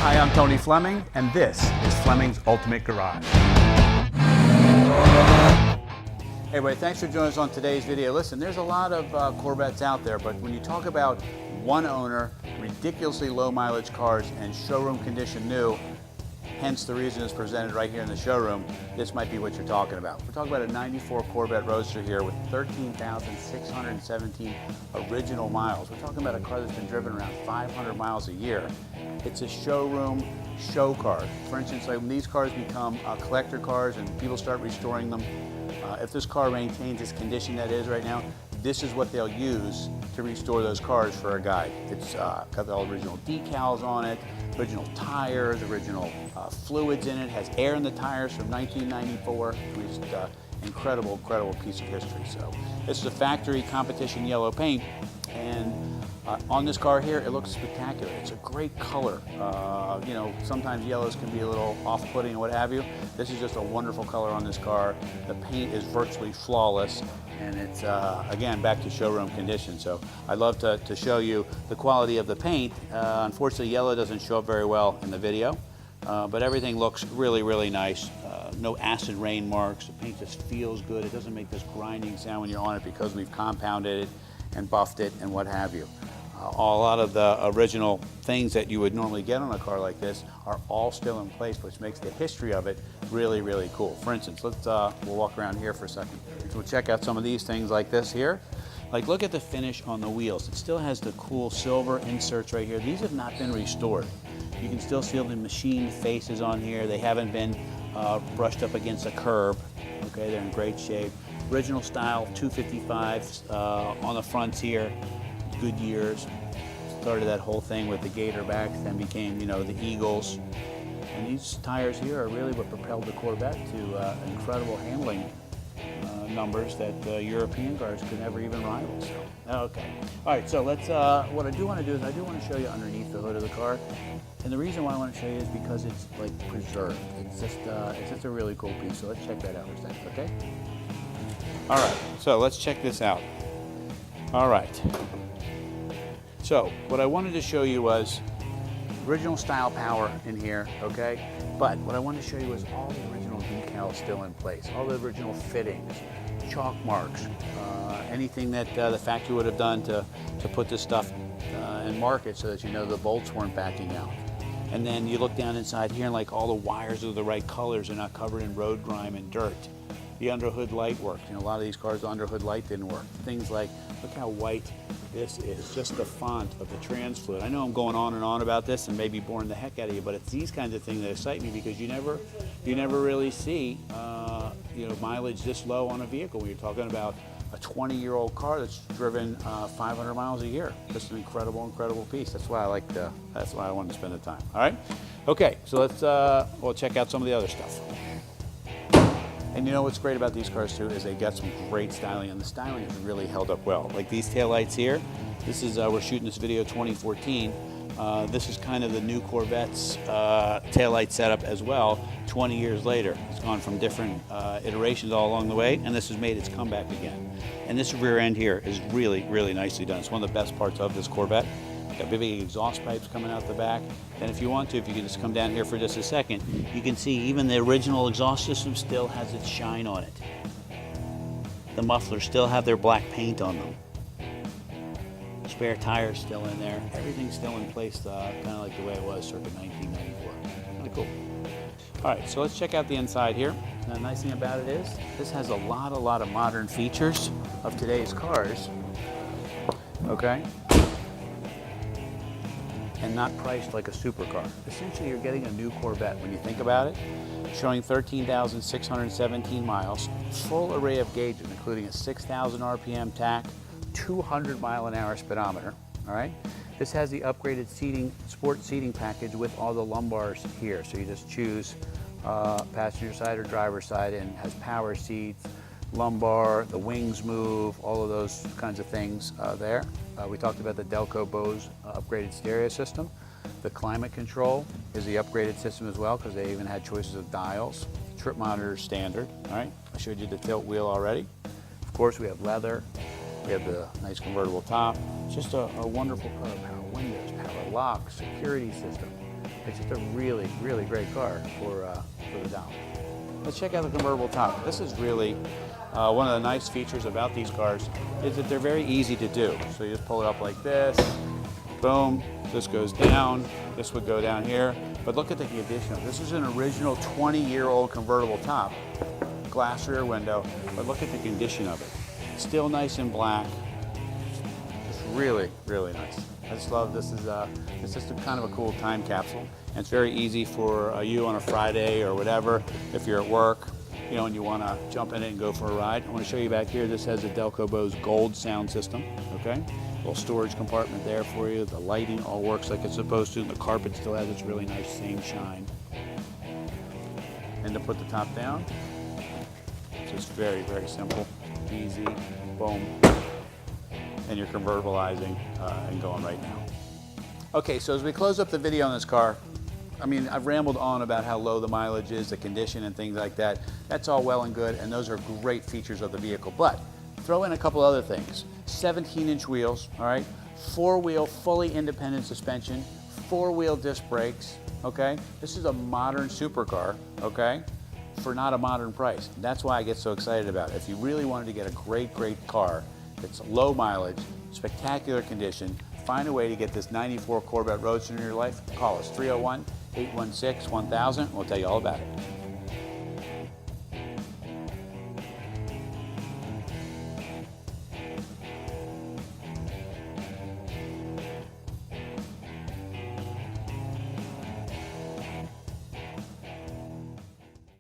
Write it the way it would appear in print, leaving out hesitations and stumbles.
Hi, I'm Tony Fleming, and this is Fleming's Ultimate Garage. Hey everybody, thanks for joining us on today's video. Listen, there's a lot of Corvettes out there, but when you talk about one owner, ridiculously low mileage cars, and showroom condition new, hence the reason it's presented right here in the showroom, this might be what you're talking about. We're talking about a 94 Corvette Roadster here with 13,617 original miles. We're talking about a car that's been driven around 500 miles a year. It's a showroom show car. For instance, like when these cars become collector cars and people start restoring them, if this car maintains its condition that it is right now, this is what they'll use to restore those cars for a guide. It's got all original decals on it, original tires, original fluids in it, has air in the tires from 1994. Just incredible piece of history. So this is a factory competition yellow paint, and on this car here, it looks spectacular. It's a great color. You know, sometimes yellows can be a little off-putting and what have you. This is just a wonderful color on this car. The paint is virtually flawless, and it's, again, back to showroom condition. So I'd love to show you the quality of the paint. Unfortunately, yellow doesn't show up very well in the video, but everything looks really nice. No acid rain marks. The paint just feels good. It doesn't make this grinding sound when you're on it because we've compounded it and buffed it and what have you. A lot of the original things that you would normally get on a car like this are all still in place, which makes the history of it really cool. For instance, let's we'll walk around here for a second. So we'll check out some of these things like this here. Like, look at the finish on the wheels. It still has the cool silver inserts right here. These have not been restored. You can still see the machined faces on here. They haven't been brushed up against a curb. Okay, they're in great shape. Original style 255s on the fronts here. Goodyears. Started that whole thing with the gator backs, then became, you know, the Eagles. And these tires here are really what propelled the Corvette to incredible handling numbers that European cars could never even rival. So, okay. All right, so let's, what I do want to do is I do want to show you underneath the hood of the car. And the reason why I want to show you is because it's like preserved. It's just a really cool piece. So let's check that out for a second, okay? All right, so let's check this out. All right. So what I wanted to show you was original style power in here, okay? But what I wanted to show you was all the original decals still in place, all the original fittings, chalk marks, anything that the factory would have done to put this stuff and mark it so that you know the bolts weren't backing out. And then you look down inside here and like all the wires are the right colors, they're not covered in road grime and dirt. The underhood light worked. You know, a lot of these cars, the underhood light didn't work. Things like, look how white this is, just the font of the trans fluid. I know I'm going on and on about this and maybe boring the heck out of you, but it's these kinds of things that excite me because you never really see you know, mileage this low on a vehicle when you're talking about a 20-year-old car that's driven 500 miles a year. Just an incredible piece. That's why I like that's why I wanted to spend the time. All right, okay. So let's we'll check out some of the other stuff. And you know what's great about these cars too is they got some great styling, and the styling has really held up well. Like these taillights here, this is, we're shooting this video 2014. This is kind of the new Corvette's taillight setup as well, 20 years later. It's gone from different iterations all along the way, and this has made its comeback again. And this rear end here is really nicely done. It's one of the best parts of this Corvette. Got big exhaust pipes coming out the back. And if you want to, if you can just come down here for just a second, you can see even the original exhaust system still has its shine on it. The mufflers still have their black paint on them. Spare tires still in there. Everything's still in place, kind of like the way it was circa 1994. Kind of cool. All right, so let's check out the inside here. Now, the nice thing about it is this has a lot of modern features of today's cars. Okay. And not priced like a supercar. Essentially, you're getting a new Corvette when you think about it, showing 13,617 miles, full array of gauges, including a 6,000 RPM tach, 200 mile-an-hour speedometer, all right? This has the upgraded seating, sport seating package with all the lumbars here. So you just choose passenger side or driver's side, and has power seats, lumbar, the wings move, all of those kinds of things there. We talked about the Delco Bose upgraded stereo system. The climate control is the upgraded system as well, because they even had choices of dials. Trip monitor is standard, all right? I showed you the tilt wheel already. Of course, we have leather. We have the nice convertible top. It's just a wonderful car. Power windows, power locks, security system. It's just a really, really great car for the dollar. Let's check out the convertible top. This is really one of the nice features about these cars is that they're very easy to do. So you just pull it up like this, boom, this goes down, this would go down here. But look at the condition of this. This is an original 20-year-old convertible top, glass rear window, but look at the condition of it. Still nice and black. It's really, really nice. I just love this. It's just kind of a cool time capsule. And it's very easy for you on a Friday or whatever, if you're at work, you know, and you want to jump in it and go for a ride. I want to show you back here. This has a Delco Bose Gold sound system, okay? Little storage compartment there for you. The lighting all works like it's supposed to. The carpet still has its really nice same shine. And to put the top down, it's just very, very simple, easy, boom. And you're convertibilizing and going right now. Okay, so as we close up the video on this car, I mean, I've rambled on about how low the mileage is, the condition and things like that. That's all well and good, and those are great features of the vehicle. But throw in a couple other things. 17-inch wheels, all right? 4-wheel, fully independent suspension, 4-wheel disc brakes, okay? This is a modern supercar, okay? For not a modern price. That's why I get so excited about it. If you really wanted to get a great, great car that's low mileage, spectacular condition, find a way to get this 94 Corvette Roadster in your life, call us 301-816-1000. We'll tell you all about it.